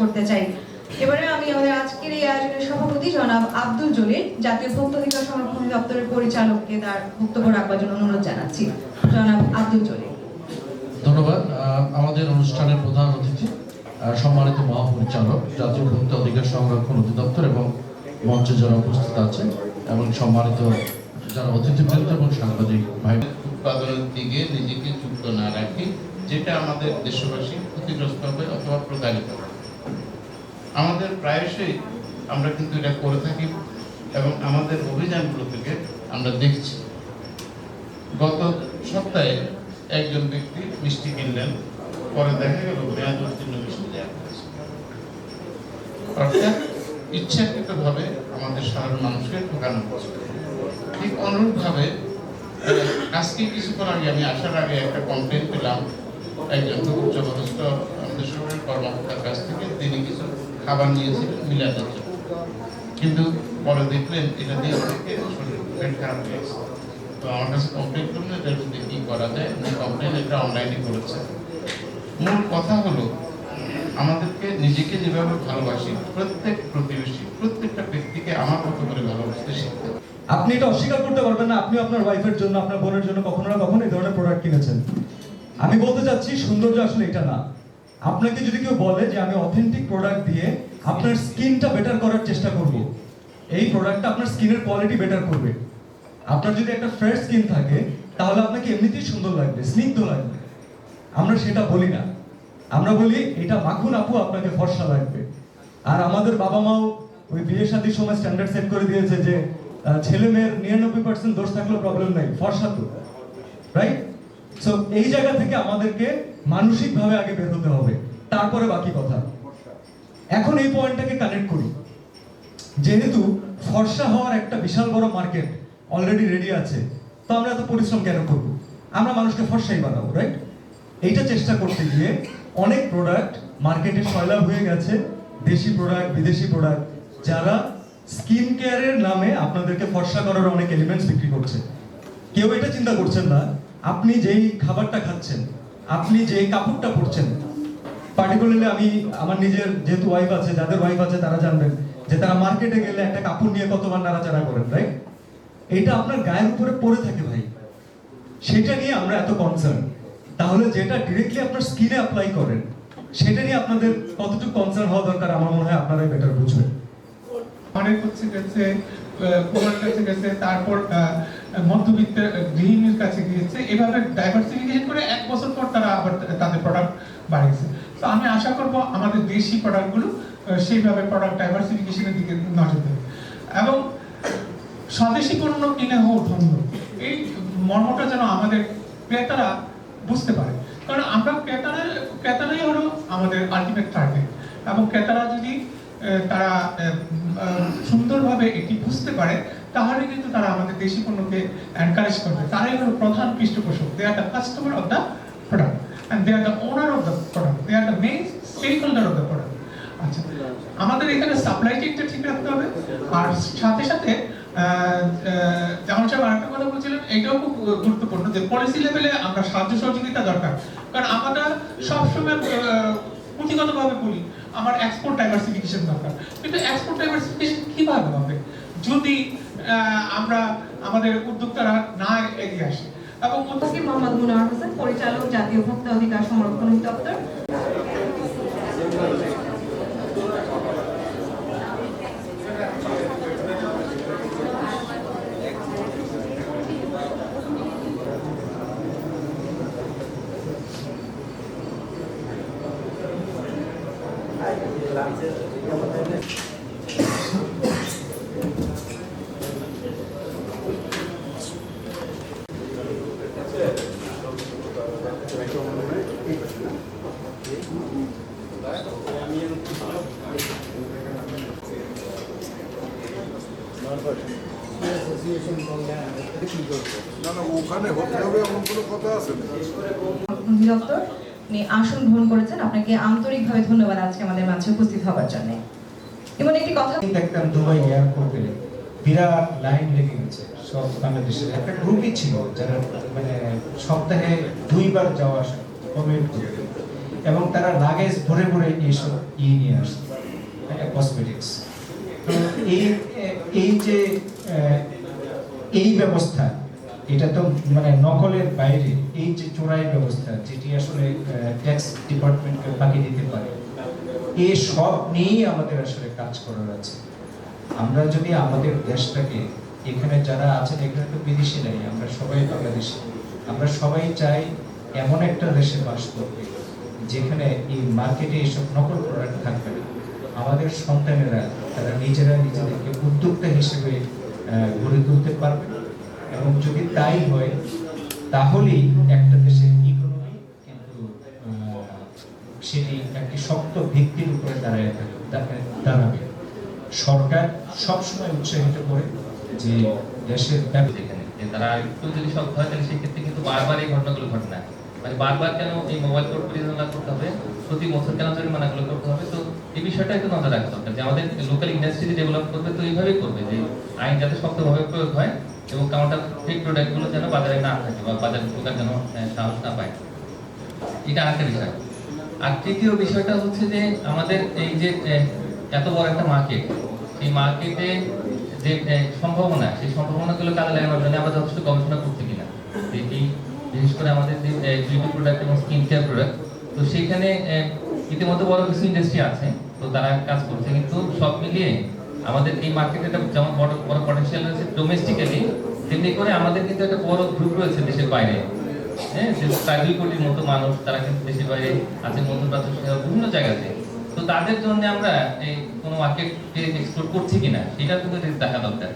করতে চাই। এবারে আমি আমাদের আজকের এই আয়োজনের সভাপতি জনাব আব্দুল জলিল, জাতীয় ভোক্তা অধিকার সংরক্ষণ দপ্তরের পরিচালককে তার বক্তব্য রাখবার জন্য অনুরোধ জানাচ্ছি। জনাব আব্দুল জলিল। ধন্যবাদ। আমাদের অনুষ্ঠানের প্রধান অতিথি সম্মানিত মহাপরিচালক জাতীয় ভোক্তা অধিকার সংরক্ষণ অধিদপ্তর এবং মঞ্চে যারা উপস্থিত আছেন এবং সম্মানিত যারা অতিথিবৃন্দ এবং সাংবাদিক ভাই, উৎপাদনের দিকে নিজেকে যুক্ত না রাখি, যেটা আমাদের দেশবাসী ক্ষতিগ্রস্ত হবে অথবা প্রতারিত হবে। আমাদের প্রায়শই আমরা কিন্তু এটা করে থাকি এবং আমাদের অভিযানগুলো থেকে আমরা দেখছি। গত সপ্তাহে একজন ব্যক্তি মিষ্টি কিনলেন, পরে দেখা গেল মেয়াদ উত্তীর্ণ মিষ্টি দেওয়া হয়েছে। অর্থাৎ ইচ্ছাকৃতভাবে আমাদের সাধারণ মানুষকে ঠকানো হচ্ছে। ঠিক অনুরূপভাবে আজকে কিছুক্ষণ আগে আমি আসার আগে একটা কমপ্লেন পেলাম একজন উচ্চপদস্থ আমাদের সরকারি কর্মকর্তার কাছ থেকে। তিনি কিছু খাবার নিয়েছিলেন মিলাদের জন্য, কিন্তু পরে দেখলেন এটা দিয়ে অনেকে শরীর খারাপ হয়ে গেছে। তো আমার কাছে কমপ্লেন করলো এটার মধ্যে কি করা যায়। কমপ্লেন এটা অনলাইনে করেছে। মূল কথা হলো আমাদেরকে নিজেকে যেভাবে ভালোবাসি, প্রত্যেক প্রতিবেশী প্রত্যেকটা ব্যক্তিকে আমার মতো করে ভালোবাসতে শিখতে হবে। আপনি এটা অস্বীকার করতে পারবেন না আপনি আপনার ওয়াইফের জন্য, আপনার বোনের জন্য কখনো না কখনো এই ধরনের প্রোডাক্ট কিনেছেন। আমি বলতে চাচ্ছি সৌন্দর্য আসলে এটা না। আপনাকে যদি কেউ বলে যে আমি অথেন্টিক প্রোডাক্ট দিয়ে আপনার স্কিনটা বেটার করার চেষ্টা করব, এই প্রোডাক্টটা আপনার স্কিনের কোয়ালিটি বেটার করবে। আপনার যদি একটা ফ্রেশ স্কিন থাকে তাহলে আপনাকে এমনিতেই সুন্দর লাগবে, স্নিগ্ধ লাগবে। আমরা সেটা বলি না, আমরা বলি এটা মাখুন আপু আপনাকে ফর্সা লাগবে। আর আমাদের বাবা মাও ওই বিয়ে শাদীর সময় স্ট্যান্ডার্ড সেট করে দিয়েছে যে ছেলে মেয়ের 99% দোষ থাকলেও প্রবলেম নাই, ফর্সা তো, রাইট? সো এই জায়গা থেকে আমাদেরকে মানসিকভাবে আগে বের হতে হবে, তারপরে বাকি কথা। এখন এই পয়েন্টটাকে কানেক্ট করি। যেহেতু ফর্সা হওয়ার একটা বিশাল বড় মার্কেট অলরেডি রেডি আছে, তো আমরা এত পরিশ্রম কেন করব? আমরা মানুষকে ফর্সাই বানাবো, রাইট? এইটা চেষ্টা করতে গিয়ে অনেক প্রোডাক্ট মার্কেটে সয়লাভ হয়ে গেছে, দেশি প্রোডাক্ট, বিদেশি প্রোডাক্ট, যারা স্কিন কেয়ারের নামে আপনাদেরকে ফর্সা করার অনেক এলিমেন্টস বিক্রি করছে। কেউ এটা চিন্তা করছেন না আপনি যেই খাবারটা খাচ্ছেন, আপনি যেই কাপড়টা পরছেন। পার্টিকুলারলি আমি আমার নিজের যেহেতু ওয়াইফ আছে, যাদের ওয়াইফ আছে তারা জানবেন যে তারা মার্কেটে গেলে একটা কাপড় নিয়ে কতবার নাড়াচাড়া করেন, রাইট? এটা আপনার গায়ের উপরে পড়ে থাকে ভাই, সেটা নিয়ে আমরা এত কনসার্ন। তাহলে যেটা ডিরেক্টলি আপনার স্কিনে অ্যাপ্লাই করেন সেটা নিয়ে আপনাদের কতটুকু কনসার্ন হওয়া দরকার আমার মনে হয় আপনারাই বেটার বুঝবেন। অনেক হচ্ছে গেছে কুমার কাছে গেছে, তারপর মধ্যবিত্ত গৃহিণীর কাছে গিয়েছে, এভাবে ডাইভার্সিফিকেশন করে 1 বছর পর তারা আবার তাদের প্রোডাক্ট বাড়িয়েছে। তো আমি আশা করব আমাদের দেশি প্রোডাক্টগুলো সেইভাবে প্রোডাক্ট ডাইভার্সিফিকেশনের দিকে নজর দেবে এবং স্বদেশি পণ্য কিনে হোক ধন্য, এই মর্মটা যেন আমাদের ক্রেতারা বুঝতে পারে। কারণ আমরা ক্রেতারাই হলো আমাদের আলটিমেট টার্গেট, এবং ক্রেতারা যদি তারা সুন্দরভাবে এটি বুঝতে পারে তাহলে কিন্তু তারা আমাদের দেশি পণ্যকে এনকারেজ করবে। তারাই হলো প্রধান পৃষ্ঠপোষক। They are the customer of the product and they are the owner of the product, they are the main stakeholder of the product. আচ্ছা, আমাদের এখানে সাপ্লাই চেইনটা ঠিক রাখতে হবে। আর সাথে সাথে যেমন সাহেব আরেকটা কথা বলছিলেন, এটাও খুব গুরুত্বপূর্ণ যে পলিসি লেভেলে আমরা সাহায্য সহযোগিতা দরকার। কারণ আমরা সবসময় পুঁথিগতভাবে বলি আমার এক্সপোর্ট ডাইভার্সিফিকেশন দরকার, কিন্তু এক্সপোর্ট ডাইভার্সিফিকেশন কিভাবে হবে যদি আমরা আমাদের উদ্যোক্তারা না এগিয়ে আসে। এবং মোহাম্মদ মুনাওয়ার হোসেন, পরিচালক জাতীয় ভোক্তা অধিকার সংরক্ষণ দপ্তর। অধিদপ্তর আসন গ্রহণ করেছেন, আপনাকে আন্তরিকভাবে ধন্যবাদ আজকে আমাদের মাঝে উপস্থিত হবার জন্য। এবং একটি কথা দেখতাম দুবাই এয়ারপোর্টে বিরাট লাইন লেগে গেছে, সব বাংলাদেশের একটা গ্রুপই ছিল যারা মানে সপ্তাহে 2 বার যাওয়া আসা কমেন্ট করে। এবং তারা লাগেজ ভরে ভরে এইসব নিয়ে আসছে, কসমেটিক্স। তো এই যে এই ব্যবস্থা, এটা তো মানে নকলের বাইরে এই যে চোরাই ব্যবস্থা, যেটি আসলে ট্যাক্স ডিপার্টমেন্টকে ফাঁকি দিতে পারে, এই সব নিয়েই আমাদের আসলে কাজ করার আছে। আমরা যদি আমাদের দেশটাকে, এখানে যারা আছেন এখানে তো বিদেশি নাই, আমরা সবাই বাংলাদেশি, আমরা সবাই চাই এমন একটা দেশে বাস করতে যেখানে এই মার্কেটে এইসব নকল প্রোডাক্ট থাকবে না। আমাদের সন্তানেরা তারা নিজেরা নিজেদেরকে উদ্যোক্তা হিসেবে গড়ে তুলতে পারবে, এবং যদি তাই হয় তাহলেই একটা দেশের ইকোনমি কিন্তু সেটি একটি শক্ত ভিত্তির উপরে দাঁড়াবে। সরকার সবসময় উৎসাহিত করে যে দেশের যেখানে যে তারা একটু যদি সব হয় তাহলে সেক্ষেত্রে কিন্তু বারবার এই ঘটনাগুলো ঘটে না, মানে বারবার কেন এই মোবাইল কোড পরিচালনা করতে হবে, প্রতি বছর কেন জরিমানাগুলো করতে হবে। তো এই বিষয়টা একটু নজর রাখা দরকার যে আমাদের লোকাল ইন্ডাস্ট্রি ডেভেলপ করবে তো এইভাবেই করবে যে আইন যাতে শক্তভাবে প্রয়োগ হয় এবং কাউন্টার ফেক প্রোডাক্টগুলো যেন বাজারে না থাকে বা বাজারে ঢোকার যেন সাহস না পায়। এটা আরেকটা বিষয়। আর তৃতীয় বিষয়টা হচ্ছে যে আমাদের এই যে এত বড় একটা মার্কেট, এই মার্কেটে যে সম্ভাবনা, সেই সম্ভাবনাগুলো কাজে লাগানোর জন্য আমরা যথেষ্ট গবেষণা করছি কিনা, এই বিশেষ করে আমাদের যে বিউটি প্রোডাক্ট এবং স্কিন কেয়ার প্রোডাক্ট, তো সেইখানে ইতিমধ্যে বড় কিছু ইন্ডাস্ট্রি আছে, তো তারা কাজ করছে, কিন্তু সব মিলিয়ে আমাদের এই মার্কেটে যেমন বড় বড় পটেনশিয়াল রয়েছে ডোমেস্টিক্যালি, তেমনি করে আমাদের কিন্তু একটা বড় গ্রুপ রয়েছে দেশের বাইরে, হ্যাঁ, যে 2 কোটির মতো মানুষ তারা কিন্তু দেশের বাইরে আছে, মধ্যপ্রাচ্য সহ বিভিন্ন জায়গাতে। তো তাদের জন্য আমরা এই কোনো মার্কেটকে এক্সপ্লোর করছি কিনা সেটা কিন্তু দেখা দরকার,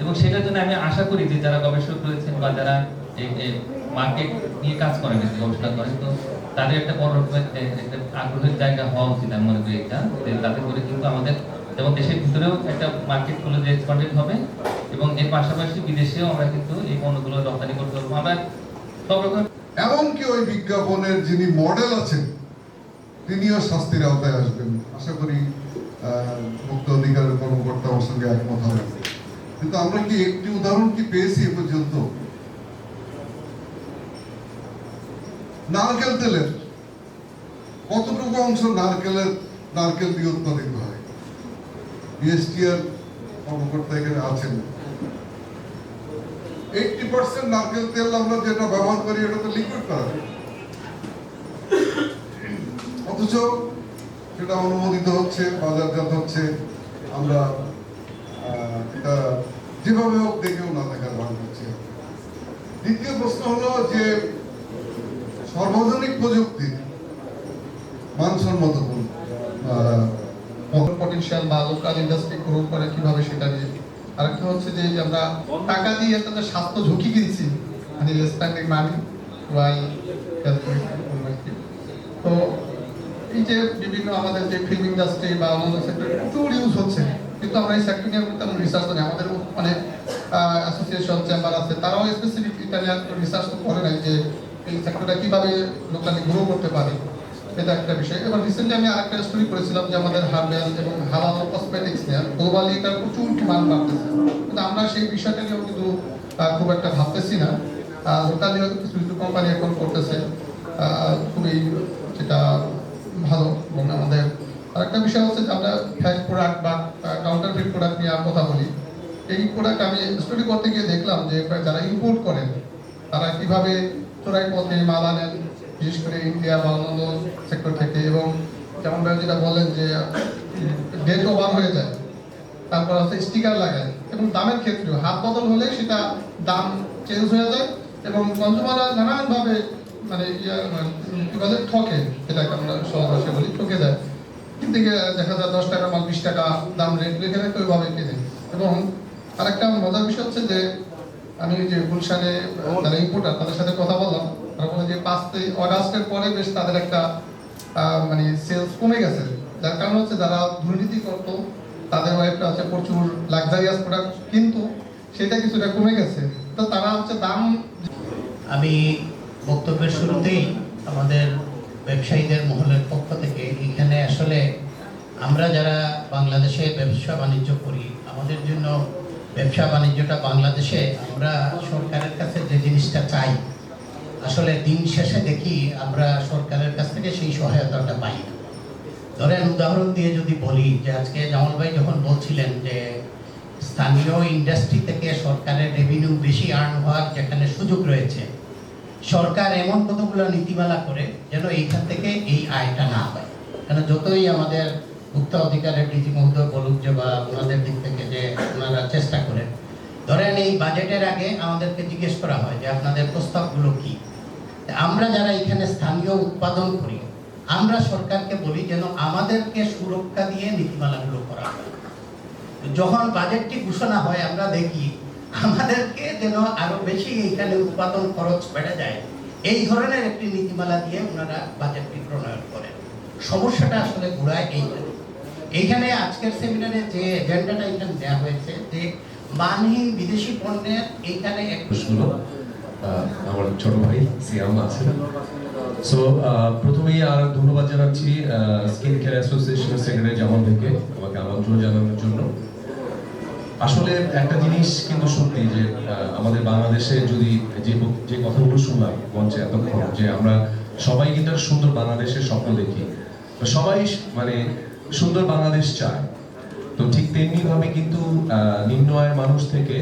এবং সেটার জন্য আমি আশা করি যে যারা গবেষক রয়েছেন বা যারা এই মার্কেট নিয়ে কাজ করেন, গবেষণা করেন, তো তাদের একটা বড় একটা আগ্রহের জায়গা হওয়া উচিত। আমি মনে করি এটা তাদের করে কিন্তু আমাদের যেমন দেশের ভিতরেও একটা মার্কেট গুলো যে এক্সপান্ডেড হবে এবং এর পাশাপাশি বিদেশেও আমরা কিন্তু এই পণ্যগুলো রপ্তানি করতে পারবো। আমরা সব রকম, এমনকি ওই বিজ্ঞাপনের যিনি মডেল আছেন তিনিও শাস্তির আওতায় আসবেন। আশা করি মুক্ত অধিকারের কর্মকর্তা আমার সঙ্গে একমত হবেন। কিন্তু আমরা কি একটি উদাহরণ কি পেয়েছি এ পর্যন্ত? নারকেল তেলের কতটুকু অংশ নারকেল দিয়ে উৎপাদিত হয়? বিএসটিআর কর্মকর্তা এখানে আছেন। 80% নারকেল তেল আমরা যেটা ব্যবহার করি এটা তো লিকুইড করা, অথচ সেটা অনুমোদিত হচ্ছে, বাজারজাত হচ্ছে, আমরা এটা যেভাবে হোক দেখেও না দেখার ভান করছি। দ্বিতীয় প্রশ্ন হলো যে সর্বজনীন প্রযুক্তি মানসম্মত পটেনশিয়াল বা লোকাল ইন্ডাস্ট্রি গ্রো করে কিভাবে সেটা নিয়ে। আরেকটা হচ্ছে যে আমরা টাকা দিয়ে একটা স্বাস্থ্য ঝুঁকি কিনছি, মানে স্পেন্ডিং মানি ওয়াইল তো এই যে বিভিন্ন আমাদের যে ফিল্ম ইন্ডাস্ট্রি বা অন্যান্য সেক্টর প্রচুর ইউজ হচ্ছে, কিন্তু আমরা এই সেক্টর নিয়ে তেমন রিসার্চ করি। আমাদের অনেক অ্যাসোসিয়েশন চেম্বার আছে, তারাও স্পেসিফিক এটা নিয়ে রিসার্চ তো করে নাই যে এই সেক্টরটা কিভাবে লোকালি গ্রো করতে পারে, এটা একটা বিষয়। এবার রিসেন্টলি আমি আরেকটা স্টোরি করেছিলাম যে আমাদের হার্বাল এবং হালাল কসমেটিক্স নিয়ে গ্লোবালি এটা প্রচুর ডিমান্ড বাড়তেছে, কিন্তু আমরা সেই বিষয়টা নিয়েও কিন্তু খুব একটা ভাবতেছি না। লোকালি হয়তো কিছু কিছু কোম্পানি এখন করতেছে খুবই, সেটা ভালো। এবং আমাদের আরেকটা বিষয় হচ্ছে যে আমরা ফ্যাক প্রোডাক্ট বা কাউন্টারফিট প্রোডাক্ট নিয়ে কথা বলি। এই প্রোডাক্ট আমি স্টাডি করতে গিয়ে দেখলাম যে যারা ইম্পোর্ট করেন তারা কিভাবে চোরাই পথে মাল আনেন, বিশেষ করে ইন্ডিয়া বা অন্যান্য সেক্টর থেকে, এবং যেমন যেটা বলেন যে ডেট ওভার হয়ে যায়, তারপর হচ্ছে স্টিকার লাগায়, এবং দামের ক্ষেত্রেও হাত বদল হলে সেটা দাম চেঞ্জ হয়ে যায়, এবং কনজিউমাররা নানানভাবে মানে কি বলে ঠকে, এটাকে আমরা সহজ ভাষায় বলি ঠকে যায়। কিন্তু দেখা যায় 10 টাকা মাল 20 টাকা দাম রেট রেখে রাখতে ওইভাবে কেনে। এবং আরেকটা মজার বিষয় হচ্ছে যে আমি যে গুলশানে যারা ইম্পোর্টার তাদের সাথে কথা বললাম, তারা বলে যে 5 অগাস্টের পরে বেশ তাদের একটা মানে সেলস কমে গেছে। যার কারণ হচ্ছে যারা দুর্নীতি করতো তাদের একটা হচ্ছে প্রচুর লাক্সারিয়াস প্রোডাক্ট, কিন্তু সেটা কিছুটা কমে গেছে। তো তারা হচ্ছে দাম। আমি বক্তব্যের শুরুতেই আমাদের ব্যবসায়ীদের মহলের পক্ষ থেকে এখানে আসলে আমরা যারা বাংলাদেশে ব্যবসা বাণিজ্য করি, আমাদের জন্য ব্যবসা বাণিজ্যটা বাংলাদেশে আমরা সরকারের কাছে যে জিনিসটা চাই, আসলে দিন শেষে দেখি আমরা সরকারের কাছ থেকে সেই সহায়তাটা পাই না। ধরেন উদাহরণ দিয়ে যদি বলি যে আজকে জামাল ভাই যখন বলছিলেন যে স্থানীয় ইন্ডাস্ট্রি থেকে সরকারের রেভিনিউ বেশি আর্ন হওয়ার যেখানে সুযোগ রয়েছে, সরকার এমন কতগুলো নীতিমালা করে যেন এইখান থেকে এই আয়টা না হয়। কেন যতই আমাদের ভোক্তা অধিকারের ডিজি মহোদয় বলুক যে বা ওনাদের দিক থেকে যে ওনারা চেষ্টা করেন, ধরেন এই বাজেটের আগে আমাদেরকে জিজ্ঞেস করা হয় যে আপনাদের প্রস্তাবগুলো কি। আমরা যারা এখানে স্থানীয় উৎপাদন করি, আমরা সরকারকে বলি যেন আমাদেরকে সুরক্ষা দিয়ে নীতিমালাগুলো করা হয়। যখন বাজেটটি ঘোষণা হয় আমরা দেখি আমাদেরকে যেন আরো বেশি এইখানে উৎপাদন খরচ বেড়ে যায়, এই ধরনের একটি নীতিমালা দিয়ে ওনারা বাজেটটি প্রণয়ন করেন। সমস্যাটা আসলে ঘোরায় এইখানে আজকের সেমিনারে যে এজেন্ডাটা এখানে দেওয়া হয়েছে যে মানহীন বিদেশি পণ্যের এইখানে প্রশ্নগুলো আমার ছোট ভাই সিয়াম আছেন। সো প্রথমেই আর ধন্যবাদ জানাচ্ছি স্কিন কেয়ার অ্যাসোসিয়েশনের সেক্রেটারি জামাল ভাইকে আমাকে আমন্ত্রণ জানানোর জন্য। আসলে একটা জিনিস কিন্তু সত্যি যে আমাদের বাংলাদেশে যদি যে কথাগুলো শুনলাম মঞ্চে এতক্ষণ, যে আমরা সবাই কিন্তু একটা সুন্দর বাংলাদেশের স্বপ্ন দেখি, সবাই মানে সুন্দর বাংলাদেশ চায়। তো ঠিক তেমনি ভাবে কিন্তু নিম্ন আয়ের মানুষ থেকে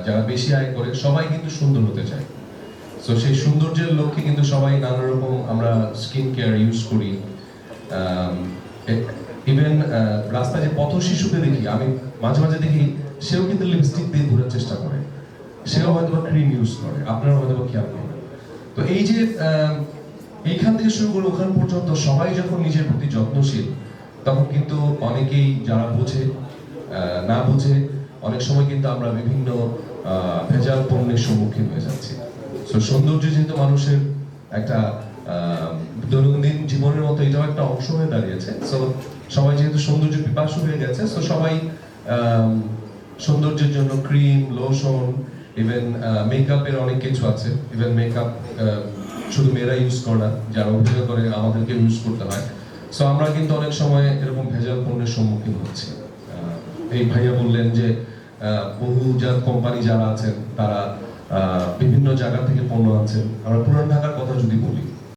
যারা বেশি আয় করে সবাই কিন্তু সুন্দর হতে চায়। তো সেই সৌন্দর্যের লক্ষ্যে কিন্তু সবাই নানা রকম আমরা স্কিন কেয়ার ইউজ করি। ইভেন রাস্তায় যে পথ শিশুকে দেখি, আমি মাঝে মাঝে দেখি সেও কিন্তু লিপস্টিক দিয়ে ঘোরার চেষ্টা করে, সেও হয়তো ক্রিম ইউজ করে, আপনারা হয়তো খেয়াল করেন। তো এই যে এইখান থেকে শুরু করে ওখান পর্যন্ত সবাই যখন নিজের প্রতি যত্নশীল, তখন কিন্তু অনেকেই যারা বোঝে না বোঝে অনেক সময় কিন্তু আমরা বিভিন্ন ভেজাল পণ্যের সম্মুখীন হয়ে যাচ্ছি। তো সৌন্দর্য যেহেতু মানুষের একটা দৈনন্দিন জীবনের মতো এটাও একটা অংশ হয়ে দাঁড়িয়েছে। সো সবাই যেহেতু সৌন্দর্য পিপাসু হয়ে গেছে, সো সবাই সৌন্দর্যের জন্য ক্রিম, লোশন, ইভেন মেকআপের অনেক কিছু আছে। ইভেন মেকআপ শুধু মেয়েরা ইউজ করে না, যারা অভিনয় করে আমাদেরকে ইউজ করতে হয়। সো আমরা কিন্তু অনেক সময় এরকম ভেজাল পণ্যের সম্মুখীন হচ্ছি। এই ভাইয়া বললেন যে বহুজাত কোম্পানি যারা আছেন তারা বিভিন্ন জায়গা থেকে পণ্য আনছেন। আমরা পুরান ঢাকার কথা যদি বলি,